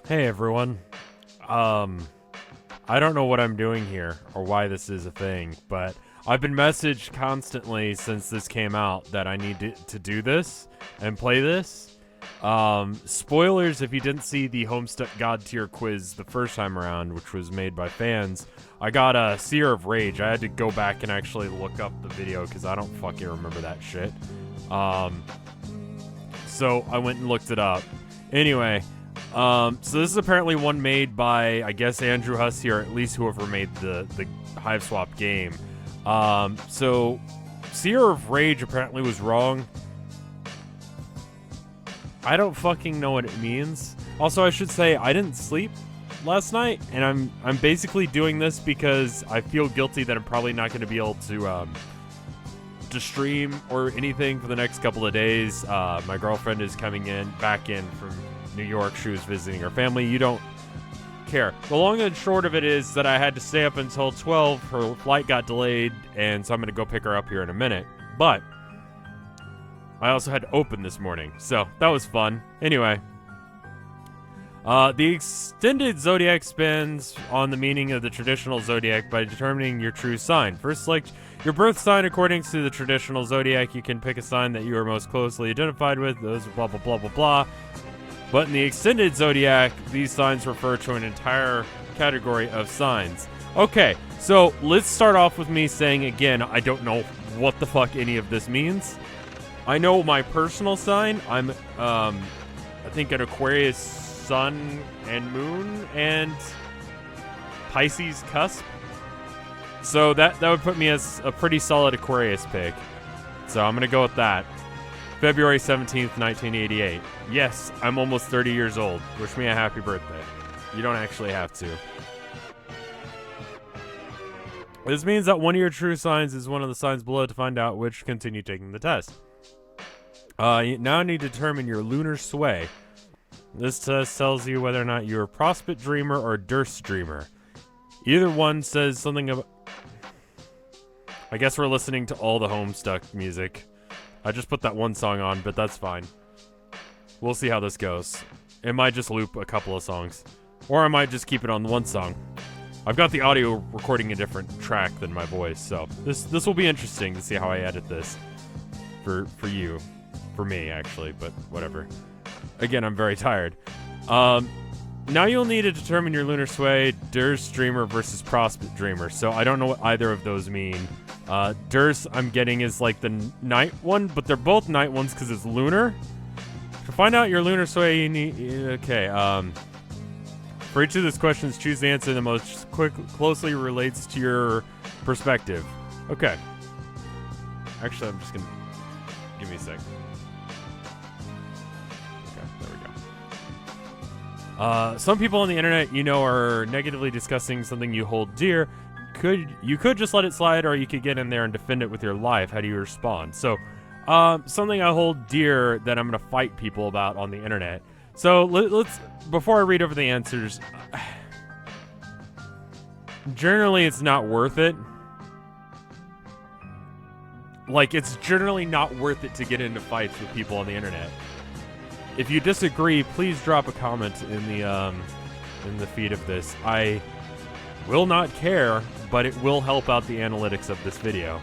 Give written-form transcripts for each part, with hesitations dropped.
Hey everyone. I don't know what I'm doing here or why this is a thing, but I've been messaged constantly since this came out that I need to do this and play this. Spoilers if you didn't see the Homestuck God tier quiz the first time around, which was made by fans. I got a Seer of Rage. I had to go back and actually look up the video because I don't fucking remember that shit. So I went and looked it up. Anyway, so this is apparently one made by, I guess, Andrew Hussey, or at least whoever made the Hive Swap game. So Seer of Rage apparently was wrong. I don't fucking know what it means. Also, I should say I didn't sleep last night, and I'm basically doing this because I feel guilty that I'm probably not going to be able to stream or anything for the next couple of days. My girlfriend is coming back in from New York. She was visiting her family. You don't care. The long and short of it is that I had to stay up until 12. Her flight got delayed, and so I'm going to go pick her up here in a minute. But I also had to open this morning, so that was fun. Anyway, the extended Zodiac spins on the meaning of the traditional Zodiac by determining your true sign. First, select your birth sign according to the traditional Zodiac. You can pick a sign that you are most closely identified with. Those are blah, blah, blah, blah, blah. But in the extended Zodiac, these signs refer to an entire category of signs. Okay, so let's start off with me saying again, I don't know what the fuck any of this means. I know my personal sign. I'm, I think an Aquarius sun and moon and Pisces cusp. So that would put me as a pretty solid Aquarius pick. So I'm going to go with that. February 17th, 1988. Yes, I'm almost 30 years old. Wish me a happy birthday. You don't actually have to. This means that one of your true signs is one of the signs below. To find out which, continue taking the test. You now need to determine your lunar sway. This test tells you whether or not you're a Prospect Dreamer or a Durst Dreamer. Either one says something about... I guess we're listening to all the Homestuck music. I just put that one song on, but that's fine. We'll see how this goes. It might just loop a couple of songs. Or I might just keep it on one song. I've got the audio recording a different track than my voice, so this will be interesting to see how I edit this. For you. For me, actually, but whatever. Again, I'm very tired. Now you'll need to determine your lunar sway, Durst Dreamer versus Prospect Dreamer. So I don't know what either of those mean. Durst, I'm getting, is like the night one, but they're both night ones because it's lunar. To find out your lunar sway, you need... Okay, for each of these questions, choose the answer that most closely relates to your perspective. Okay. Actually, I'm just gonna... Give me a sec. Some people on the internet, are negatively discussing something you hold dear. You could just let it slide, or you could get in there and defend it with your life. How do you respond? So, something I hold dear that I'm gonna fight people about on the internet. So let's before I read over the answers, generally it's not worth it. Like, it's generally not worth it to get into fights with people on the internet. If you disagree, please drop a comment in the feed of this. I will not care, but it will help out the analytics of this video.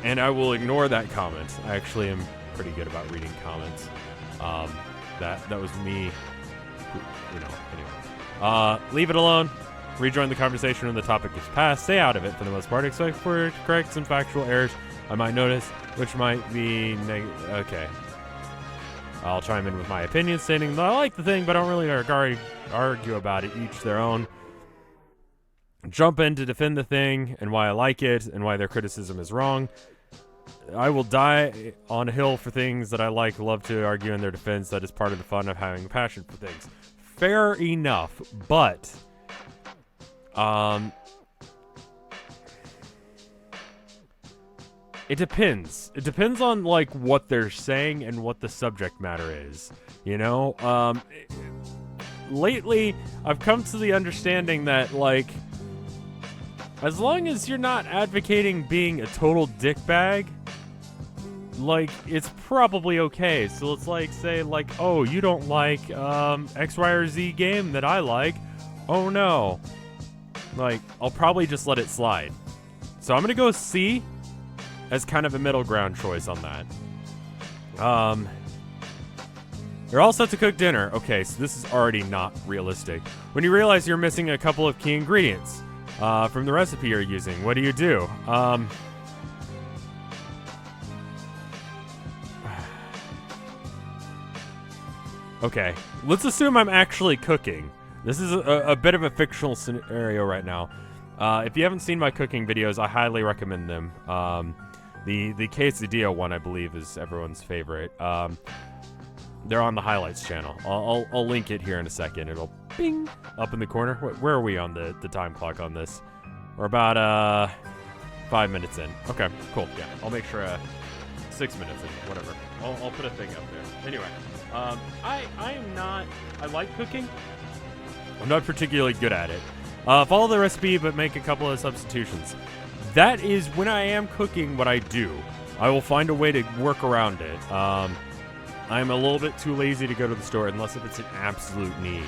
And I will ignore that comment. I actually am pretty good about reading comments. That was me, anyway. Leave it alone. Rejoin the conversation when the topic is passed. Stay out of it for the most part, except for correct and factual errors I might notice, which might be okay. I'll chime in with my opinion, stating that I like the thing, but I don't really argue about it. Each their own. Jump in to defend the thing, and why I like it, and why their criticism is wrong. I will die on a hill for things that I love to argue in their defense. That is part of the fun of having a passion for things. Fair enough, but... It depends. It depends on, what they're saying and what the subject matter is. Lately, I've come to the understanding that, as long as you're not advocating being a total dickbag, like, it's probably okay. So let's like say like, oh, you don't like X, Y, or Z game that I like. Oh no. Like, I'll probably just let it slide. So I'm gonna go C as kind of a middle ground choice on that. You're all set to cook dinner. Okay, so this is already not realistic. When you realize you're missing a couple of key ingredients from the recipe you're using, what do you do? Okay, let's assume I'm actually cooking. This is a bit of a fictional scenario right now. If you haven't seen my cooking videos, I highly recommend them. The quesadilla one, I believe, is everyone's favorite. They're on the highlights channel. I'll link it here in a second. It'll bing up in the corner. Where are we on the time clock on this? We're about 5 minutes in. Okay, cool. Yeah, I'll make sure 6 minutes in. Whatever. I'll put a thing up there. Anyway, I like cooking. I'm not particularly good at it. Follow the recipe, but make a couple of substitutions. That is when I am cooking what I do. I will find a way to work around it. I'm a little bit too lazy to go to the store unless if it's an absolute need.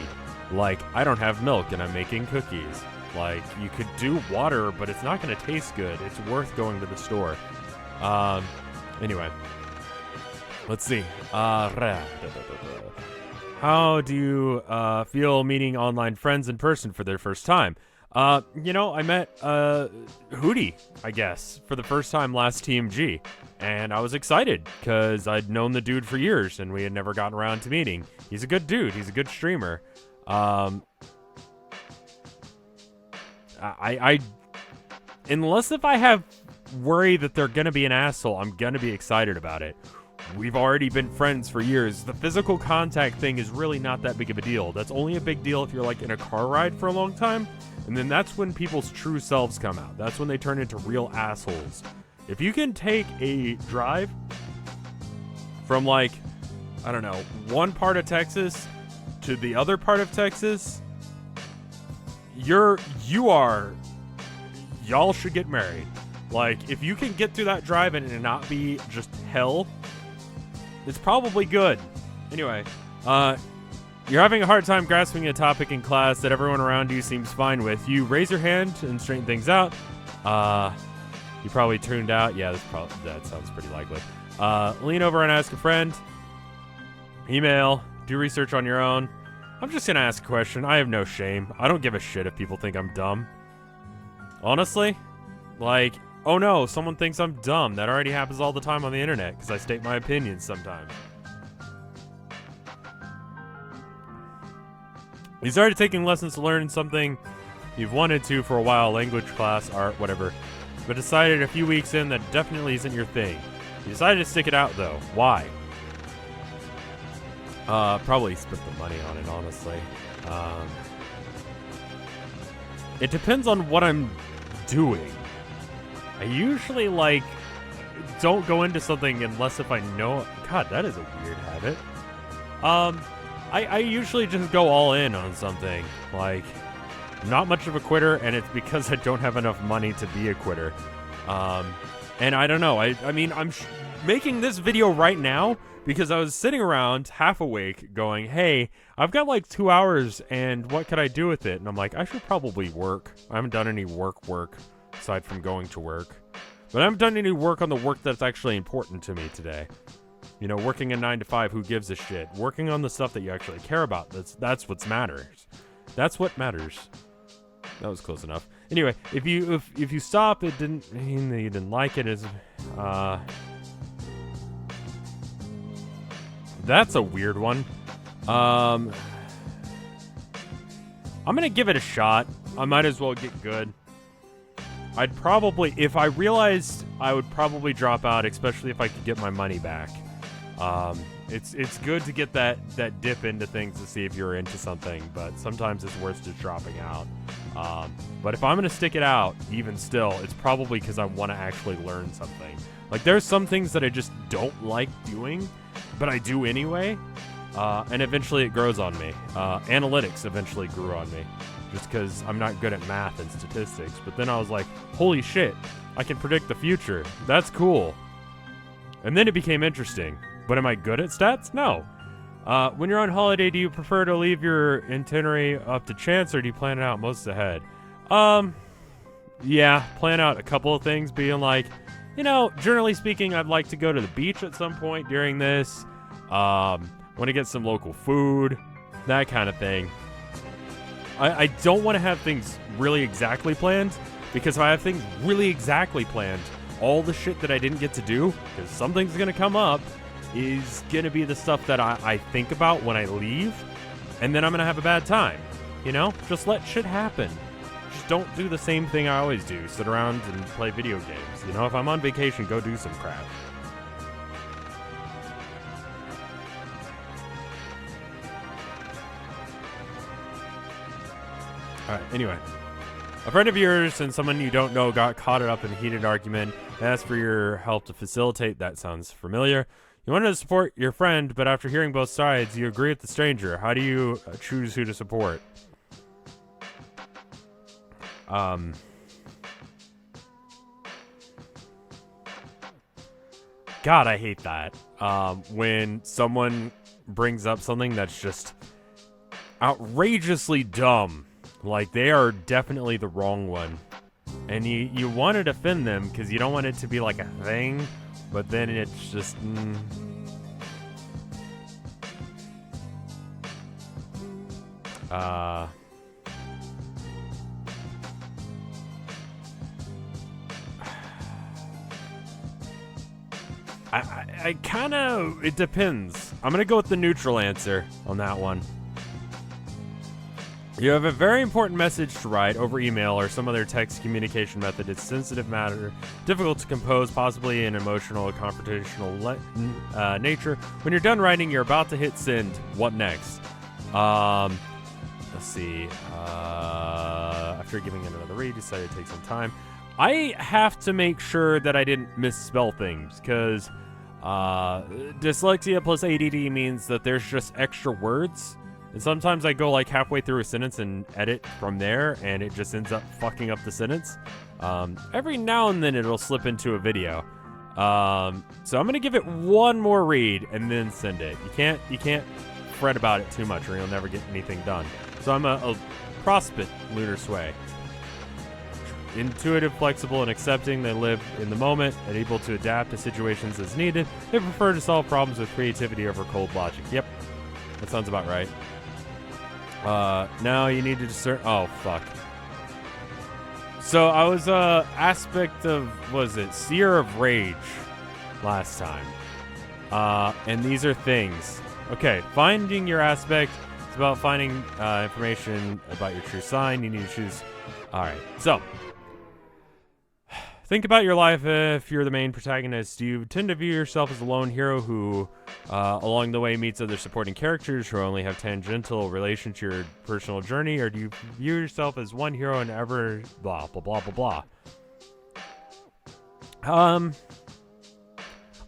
Like, I don't have milk and I'm making cookies. Like, you could do water, but it's not going to taste good. It's worth going to the store. Anyway. Let's see. How do you feel meeting online friends in person for their first time? You know, I met Hootie, I guess, for the first time last TMG. And I was excited because I'd known the dude for years and we had never gotten around to meeting. He's a good dude. He's a good streamer. I unless if I have worry that they're going to be an asshole, I'm going to be excited about it. We've already been friends for years. The physical contact thing is really not that big of a deal. That's only a big deal if you're like in a car ride for a long time. And then that's when people's true selves come out. That's when they turn into real assholes. If you can take a drive from like, I don't know, one part of Texas to the other part of Texas, y'all should get married. Like, if you can get through that drive and it not be just hell, it's probably good. Anyway, you're having a hard time grasping a topic in class that everyone around you seems fine with. You raise your hand and straighten things out. You probably tuned out. Yeah, that sounds pretty likely. Lean over and ask a friend. Email. Do research on your own. I'm just going to ask a question. I have no shame. I don't give a shit if people think I'm dumb. Honestly, like, oh no, someone thinks I'm dumb. That already happens all the time on the internet because I state my opinions sometimes. You started taking lessons to learn something you've wanted to for a while, language, class, art, whatever, but decided a few weeks in that definitely isn't your thing. You decided to stick it out though. Why? Probably spent the money on it, honestly. It depends on what I'm doing. I usually, like, don't go into something unless if I know... God, that is a weird habit. I usually just go all in on something. Like, I'm not much of a quitter, and it's because I don't have enough money to be a quitter. And I don't know. I mean, I'm making this video right now because I was sitting around half awake going, hey, I've got like 2 hours, and what could I do with it? And I'm like, I should probably work. I haven't done any work aside from going to work. But I haven't done any work on the work that's actually important to me today. You know, working a 9 to 5, who gives a shit? Working on the stuff that you actually care about, that's what matters. That's what matters. That was close enough. Anyway, if you stop, it didn't mean that you didn't like it. That's a weird one. I'm gonna give it a shot. I might as well get good. I'd probably, if I realized, I would probably drop out, especially if I could get my money back. It's good to get that dip into things to see if you're into something, but sometimes it's worth just dropping out. But if I'm going to stick it out, even still, it's probably because I want to actually learn something. Like, there's some things that I just don't like doing, but I do anyway, and eventually it grows on me. Analytics eventually grew on me, just because I'm not good at math and statistics. But then I was like, holy shit, I can predict the future. That's cool. And then it became interesting. But am I good at stats? No. When you're on holiday, do you prefer to leave your itinerary up to chance, or do you plan it out most ahead? Yeah, plan out a couple of things, being like, you know, generally speaking, I'd like to go to the beach at some point during this. Want to get some local food, that kind of thing. I don't want to have things really exactly planned, because if I have things really exactly planned, all the shit that I didn't get to do, because something's going to come up, is going to be the stuff that I think about when I leave, and then I'm going to have a bad time. You know? Just let shit happen. Just don't do the same thing I always do, sit around and play video games. You know, if I'm on vacation, go do some crap. Alright, anyway. A friend of yours and someone you don't know got caught up in a heated argument and asked for your help to facilitate. That sounds familiar. You wanted to support your friend, but after hearing both sides, you agree with the stranger. How do you choose who to support? God, I hate that. When someone brings up something that's just outrageously dumb. Like, they are definitely the wrong one. And you want to defend them because you don't want it to be like a thing, but then it's just... I kind of... It depends. I'm going to go with the neutral answer on that one. You have a very important message to write over email or some other text communication method. It's sensitive matter, difficult to compose, possibly an emotional or confrontational nature. When you're done writing, you're about to hit send. What next? Let's see. After giving it another read, decided to take some time. I have to make sure that I didn't misspell things, because dyslexia plus ADD means that there's just extra words. And sometimes I go like halfway through a sentence and edit from there, and it just ends up fucking up the sentence. Every now and then it'll slip into a video. So I'm gonna give it one more read and then send it. You can't fret about it too much, or you'll never get anything done. So I'm a prospect lunar sway. Intuitive, flexible, and accepting. They live in the moment and able to adapt to situations as needed. They prefer to solve problems with creativity over cold logic. Yep, that sounds about right. Now you need to discern... Oh, fuck. So I was, aspect of... Was it Seer of Rage last time. And these are things. Okay, finding your aspect. It's about finding, information about your true sign. You need to choose... Alright, so... Think about your life if you're the main protagonist. Do you tend to view yourself as a lone hero who, along the way, meets other supporting characters who only have tangential relation to your personal journey? Or do you view yourself as one hero and ever blah, blah, blah, blah, blah?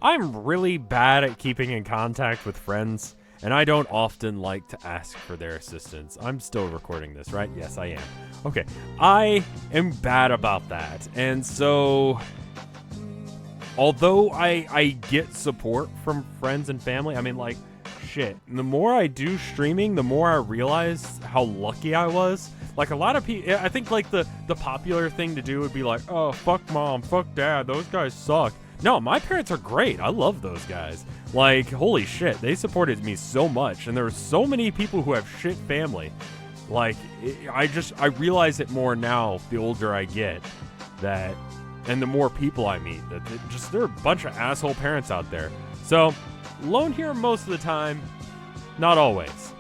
I'm really bad at keeping in contact with friends, and I don't often like to ask for their assistance. I'm still recording this, right? Yes, I am. Okay, I am bad about that. And so, although I get support from friends and family, I mean, like, shit, the more I do streaming, the more I realize how lucky I was. Like, a lot of people, I think, like, the popular thing to do would be like, oh, fuck mom, fuck dad, those guys suck. No, my parents are great. I love those guys. Like, holy shit, they supported me so much. And there are so many people who have shit family. Like, I realize it more now the older I get, that, and the more people I meet, that there are a bunch of asshole parents out there. So, lone hero most of the time, not always.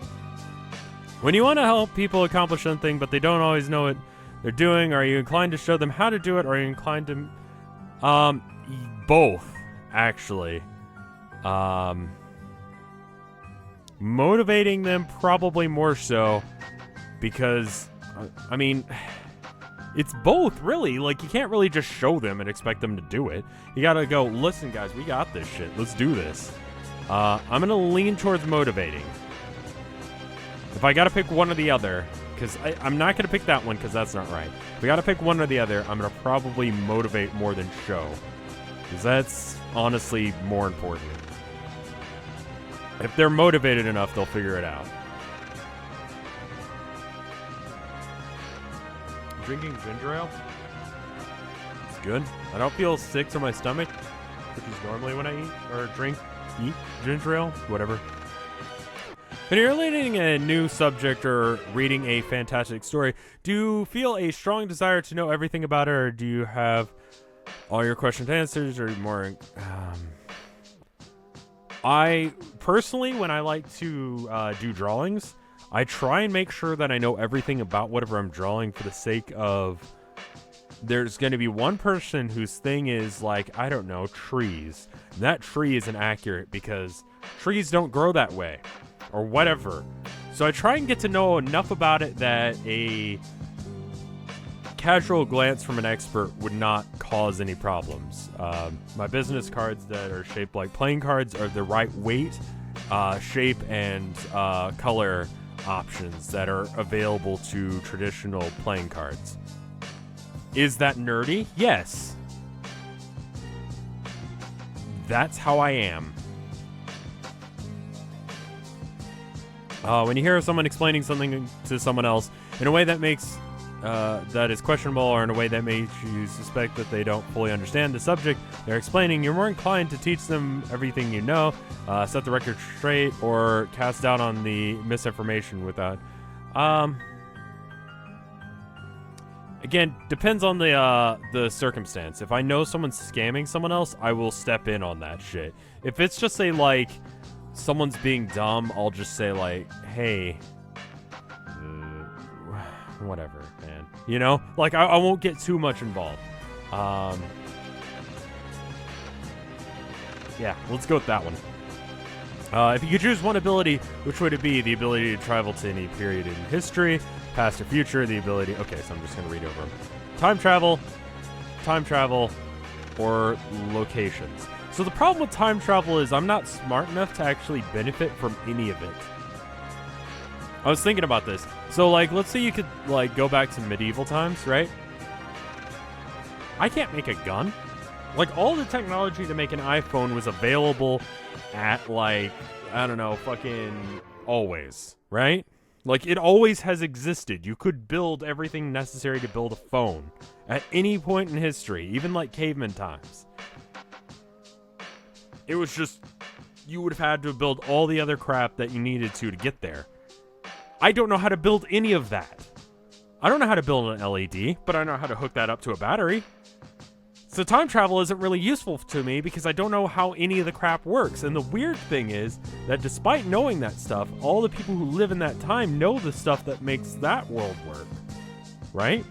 When you want to help people accomplish something, but they don't always know what they're doing, are you inclined to show them how to do it, or are you inclined to, both, actually. Motivating them probably more so, because, I mean, it's both, really. Like, you can't really just show them and expect them to do it. You gotta go, listen, guys, we got this shit. Let's do this. I'm gonna lean towards motivating. If I gotta pick one or the other, because I'm not gonna pick that one, because that's not right. If we gotta pick one or the other, I'm gonna probably motivate more than show. Because that's honestly more important. If they're motivated enough, they'll figure it out. Drinking ginger ale? It's good. I don't feel sick to my stomach, which is normally when I eat or eat ginger ale, whatever. When you're learning a new subject or reading a fantastic story, do you feel a strong desire to know everything about it, or do you have all your questions answered, or more? I personally, when I like to do drawings, I try and make sure that I know everything about whatever I'm drawing, for the sake of there's going to be one person whose thing is like, I don't know, trees. That tree isn't accurate because trees don't grow that way or whatever. So I try and get to know enough about it that a casual glance from an expert would not cause any problems. My business cards that are shaped like playing cards are the right weight, shape, and color options that are available to traditional playing cards. Is that nerdy? Yes. That's how I am. When you hear someone explaining something to someone else in a way that makes that is questionable, or in a way that makes you suspect that they don't fully understand the subject they're explaining, you're more inclined to teach them everything you know, set the record straight, or cast doubt on the misinformation without. Again, depends on the circumstance. If I know someone's scamming someone else, I will step in on that shit. If it's just someone's being dumb, I'll just say like, hey, whatever, man. You know? Like, I won't get too much involved. Yeah, let's go with that one. If you could choose one ability, which would it be? The ability to travel to any period in history, past or future, the ability... Okay, so I'm just going to read over them. Time travel, or locations. So the problem with time travel is I'm not smart enough to actually benefit from any of it. I was thinking about this. So, like, let's say you could, like, go back to medieval times, right? I can't make a gun. Like, all the technology to make an iPhone was available at, like, I don't know, fucking always, right? Like, it always has existed. You could build everything necessary to build a phone at any point in history, even, like, caveman times. It was just, you would have had to build all the other crap that you needed to get there. I don't know how to build any of that. I don't know how to build an LED, but I know how to hook that up to a battery. So time travel isn't really useful to me because I don't know how any of the crap works. And the weird thing is that despite knowing that stuff, all the people who live in that time know the stuff that makes that world work. Right?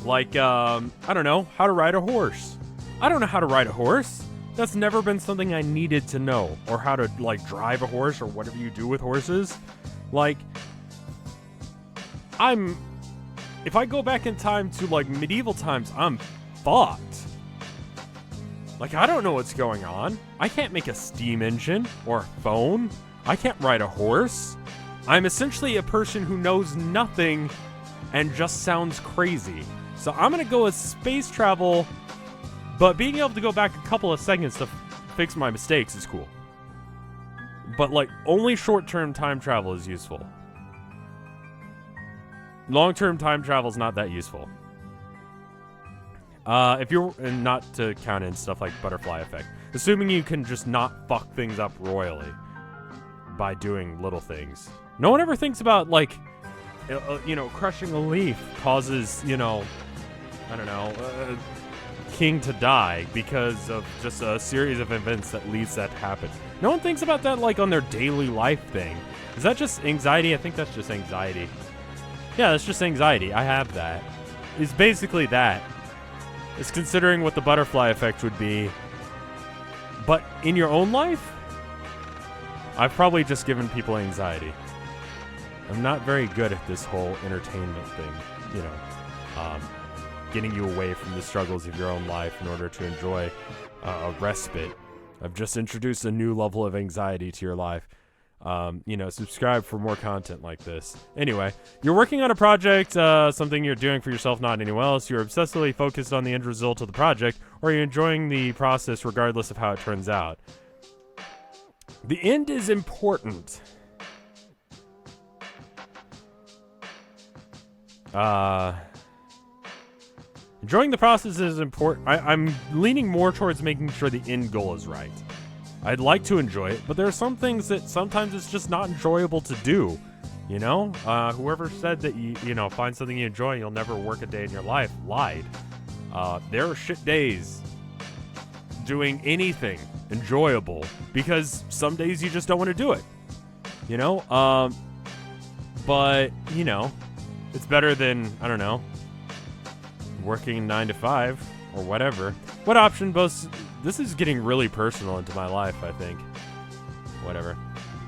Like, I don't know, how to ride a horse. I don't know how to ride a horse. That's never been something I needed to know. Or how to, like, drive a horse or whatever you do with horses. Like, if I go back in time to, like, medieval times, I'm fucked. Like, I don't know what's going on. I can't make a steam engine or a phone. I can't ride a horse. I'm essentially a person who knows nothing and just sounds crazy. So I'm gonna go with space travel, but being able to go back a couple of seconds to fix my mistakes is cool. But, like, only short-term time travel is useful. Long-term time travel is not that useful. If you're, and not to count in stuff like butterfly effect, assuming you can just not fuck things up royally by doing little things. No one ever thinks about, like, you know, crushing a leaf causes, you know, I don't know, king to die because of just a series of events that leads that to happen. No one thinks about that, like, on their daily life thing. Is that just anxiety? I think that's just anxiety. Yeah, that's just anxiety. I have that. It's basically that. It's considering what the butterfly effect would be. But in your own life, I've probably just given people anxiety. I'm not very good at this whole entertainment thing, you know. Getting you away from the struggles of your own life in order to enjoy a respite. I've just introduced a new level of anxiety to your life. You know, subscribe for more content like this. Anyway, you're working on a project, something you're doing for yourself, not anyone else. You're obsessively focused on the end result of the project, or are you enjoying the process regardless of how it turns out? The end is important. Enjoying the process is important. I'm leaning more towards making sure the end goal is right. I'd like to enjoy it, but there are some things that sometimes it's just not enjoyable to do. You know, whoever said that you know, find something you enjoy and you'll never work a day in your life lied. There are shit days doing anything enjoyable because some days you just don't want to do it. You know, but you know, it's better than, I don't know, working 9 to 5 or whatever. What option both? This is getting really personal into my life, I think. Whatever.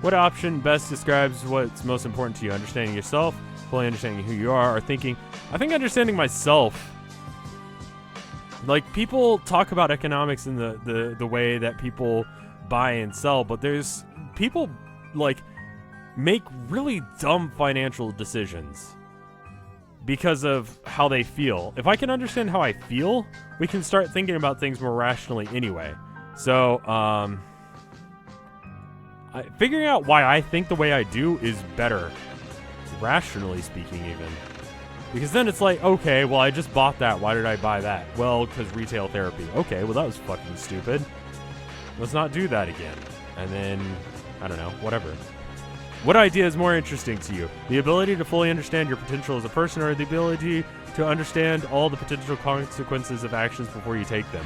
What option best describes what's most important to you? Understanding yourself, fully understanding who you are, or thinking. I think understanding myself. Like, people talk about economics in the way that people buy and sell, but there's people, like, make really dumb financial decisions because of how they feel. If I can understand how I feel, we can start thinking about things more rationally anyway. So, figuring out why I think the way I do is better, rationally speaking even. Because then it's like, okay, well, I just bought that. Why did I buy that? Well, because retail therapy. Okay, well, that was fucking stupid. Let's not do that again. And then, I don't know, whatever. What idea is more interesting to you? The ability to fully understand your potential as a person, or the ability to understand all the potential consequences of actions before you take them?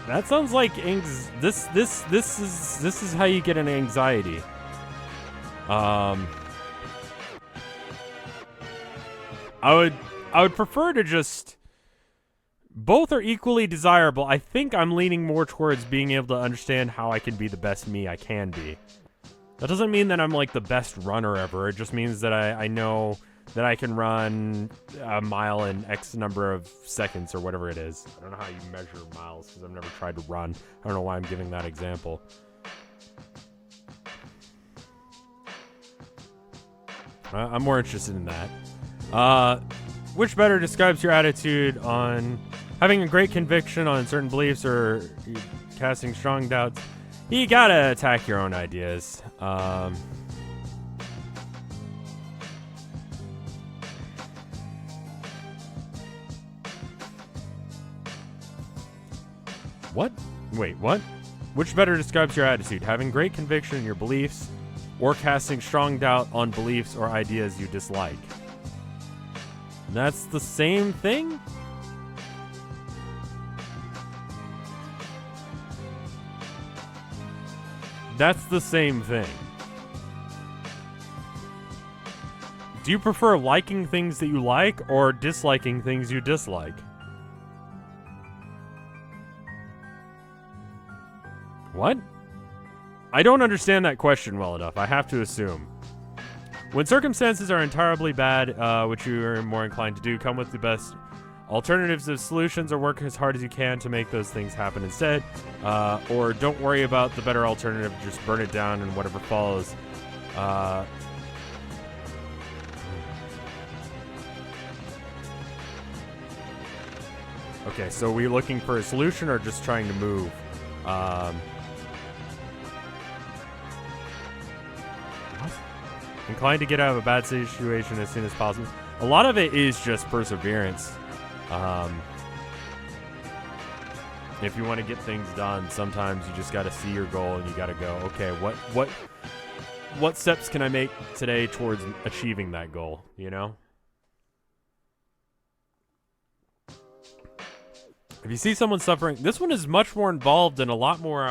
That sounds like this is how you get an anxiety. I would prefer to just. Both are equally desirable. I think I'm leaning more towards being able to understand how I can be the best me I can be. That doesn't mean that I'm like the best runner ever. It just means that I know that I can run a mile in X number of seconds or whatever it is. I don't know how you measure miles because I've never tried to run. I don't know why I'm giving that example. I'm more interested in that. Which better describes your attitude on having a great conviction on certain beliefs or casting strong doubts? You gotta attack your own ideas. What? Wait, what? Which better describes your attitude? Having great conviction in your beliefs or casting strong doubt on beliefs or ideas you dislike? That's the same thing? That's the same thing. Do you prefer liking things that you like or disliking things you dislike? What? I don't understand that question well enough, I have to assume. When circumstances are entirely bad, which you are more inclined to do, come with the best alternatives of solutions or work as hard as you can to make those things happen instead. Or don't worry about the better alternative, just burn it down and whatever follows. Okay, so are we looking for a solution or just trying to move? Inclined to get out of a bad situation as soon as possible. A lot of it is just perseverance. If you want to get things done, sometimes you just got to see your goal and you got to go, okay, what steps can I make today towards achieving that goal, you know? If you see someone suffering, this one is much more involved and a lot more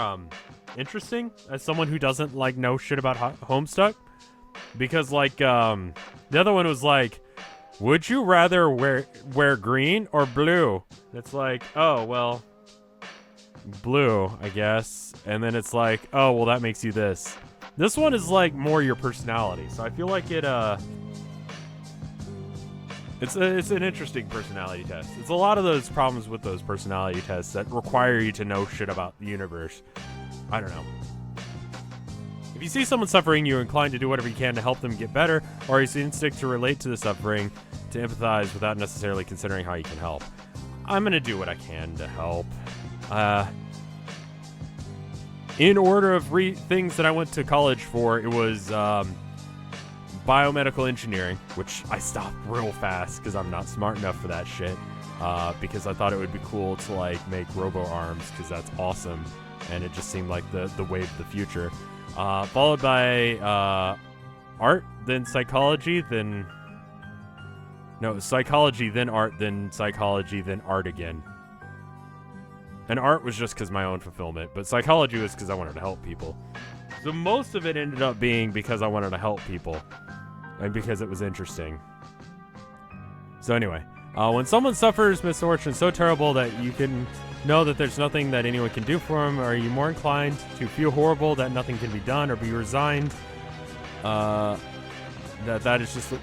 interesting as someone who doesn't like know shit about Homestuck. Because like the other one was like, would you rather wear green or blue? It's like, oh well, blue, I guess. And then it's like, oh well, that makes you this. This one is like more your personality. So I feel like it's an interesting personality test. It's a lot of those problems with those personality tests that require you to know shit about the universe. I don't know. If If you see someone suffering, you're inclined to do whatever you can to help them get better, or use the instinct to relate to the suffering, to empathize without necessarily considering how you can help. I'm gonna do what I can to help. In order of things that I went to college for, it was biomedical engineering, which I stopped real fast because I'm not smart enough for that shit. Because I thought it would be cool to like make robo arms because that's awesome, and it just seemed like the wave of the future. Followed by art, then psychology, then psychology, then art, then psychology, then art again. And art was just because my own fulfillment, but psychology was because I wanted to help people. So most of it ended up being because I wanted to help people, and because it was interesting. So anyway, when someone suffers misfortune so terrible that you can know that there's nothing that anyone can do for them, are you more inclined to feel horrible that nothing can be done, or be resigned that is just...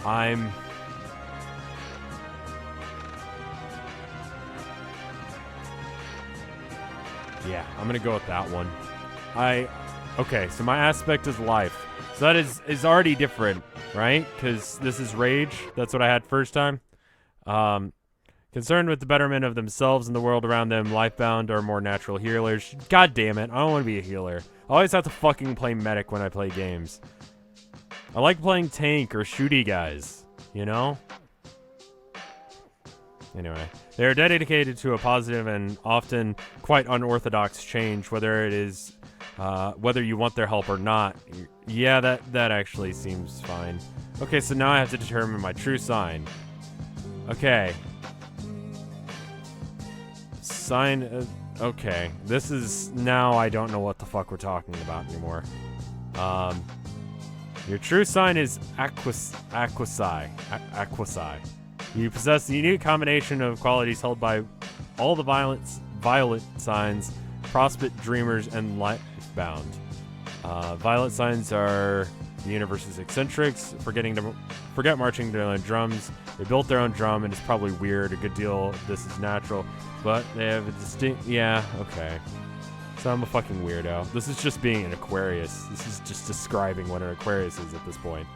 I'm gonna go with that one. Okay, so my aspect is life. So that is already different, right? Because this is rage. That's what I had first time. Concerned with the betterment of themselves and the world around them, lifebound or more natural healers. God damn it, I don't want to be a healer. I always have to fucking play medic when I play games. I like playing tank or shooty guys, you know? Anyway, they are dedicated to a positive and often quite unorthodox change, whether it is, whether you want their help or not. Yeah, that actually seems fine. Okay, so now I have to determine my true sign. Okay. Sign, okay. This is, now I don't know what the fuck we're talking about anymore. Your true sign is Aquasai. You possess the unique combination of qualities held by all the violet signs, prospect dreamers, and lifebound. Violet signs are the universe's eccentrics, forget marching to their own drums. They built their own drum, and it's probably weird. A good deal of this is natural, but they have a distinct... Yeah, okay. So I'm a fucking weirdo. This is just being an Aquarius. This is just describing what an Aquarius is at this point.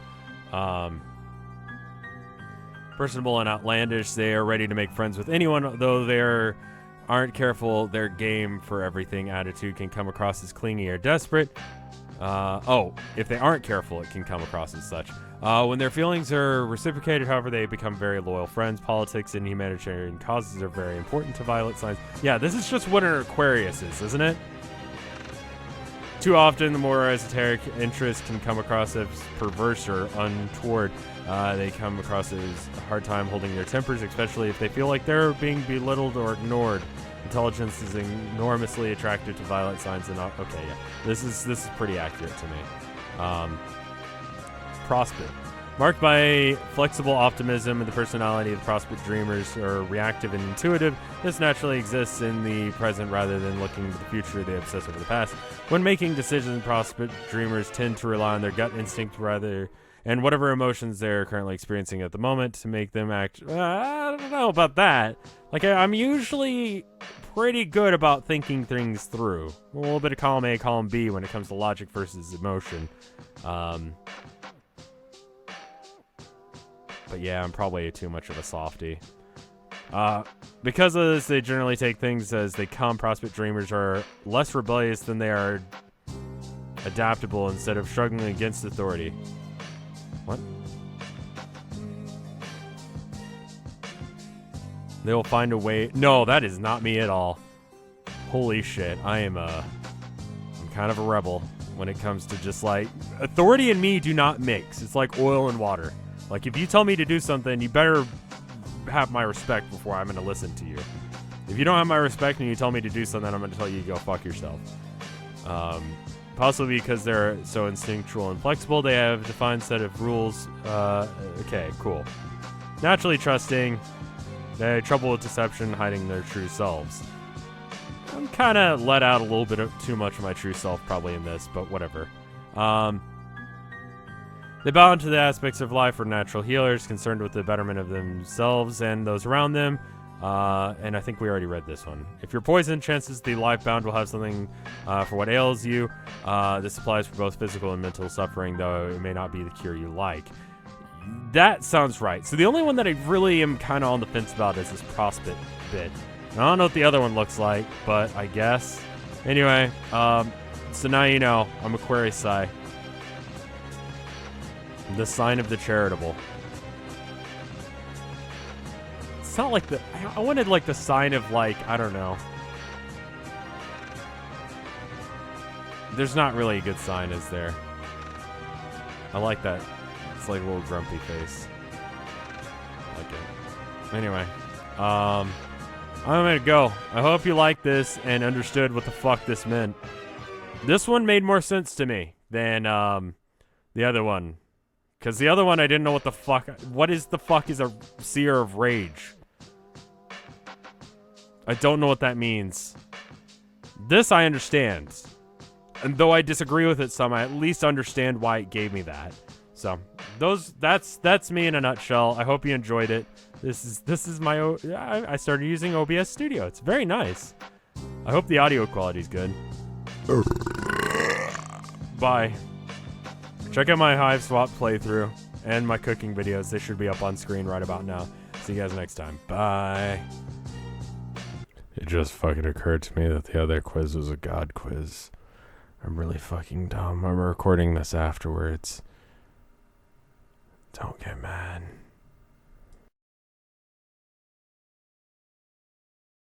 Personable and outlandish, they are ready to make friends with anyone, though they aren't careful. Their game for everything attitude can come across as clingy or desperate. If they aren't careful, it can come across as such. When their feelings are reciprocated, however, they become very loyal friends. Politics and humanitarian causes are very important to violet signs. Yeah, this is just what an Aquarius is, isn't it? Too often, the more esoteric interests can come across as perverse or untoward. They come across as a hard time holding their tempers, especially if they feel like they're being belittled or ignored. Intelligence is enormously attractive to violet signs, and okay, yeah, this is pretty accurate to me. Prospect, marked by flexible optimism, and the personality of the prospect dreamers are reactive and intuitive. This naturally exists in the present rather than looking to the future. They obsess over the past. When making decisions, prospect dreamers tend to rely on their gut instinct rather and whatever emotions they're currently experiencing at the moment to make them act. I don't know about that. Like, I'm usually pretty good about thinking things through. A little bit of column A, column B when it comes to logic versus emotion. But yeah, I'm probably too much of a softie. Because of this, they generally take things as they come. Prospect dreamers are less rebellious than they are adaptable instead of struggling against authority. What? They will find a way. No, that is not me at all. Holy shit, I'm kind of a rebel when it comes to just like authority and me do not mix. It's like oil and water. Like, if you tell me to do something, you better have my respect before I'm going to listen to you. If you don't have my respect and you tell me to do something, I'm going to tell you to go fuck yourself. Possibly because they're so instinctual and flexible, they have a defined set of rules. Okay, cool. Naturally trusting. They have trouble with deception, hiding their true selves. I'm kind of let out a little bit of too much of my true self probably in this, but whatever. They bow into the aspects of life, are natural healers, concerned with the betterment of themselves and those around them. And I think we already read this one. If you're poisoned, chances the life-bound will have something for what ails you. This applies for both physical and mental suffering, though it may not be the cure you like. That sounds right. So the only one that I really am kind of on the fence about is this prospect bit. And I don't know what the other one looks like, but I guess. Anyway, so now you know, I'm Aquarius Psi. The sign of the charitable. It's not like the... I wanted like the sign of like, I don't know. There's not really a good sign, is there? I like that. It's like a little grumpy face. I like it. Anyway. I'm gonna go. I hope you liked this and understood what the fuck this meant. This one made more sense to me than the other one. Because the other one, I didn't know what the fuck... What is the fuck is a seer of rage? I don't know what that means. This I understand. And though I disagree with it some, I at least understand why it gave me that. So, that's me in a nutshell. I hope you enjoyed it. This is my... I started using OBS Studio. It's very nice. I hope the audio quality is good. Bye. Check out my Hive Swap playthrough and my cooking videos. They should be up on screen right about now. See you guys next time. Bye. It just fucking occurred to me that the other quiz was a god quiz. I'm really fucking dumb. I'm recording this afterwards. Don't get mad.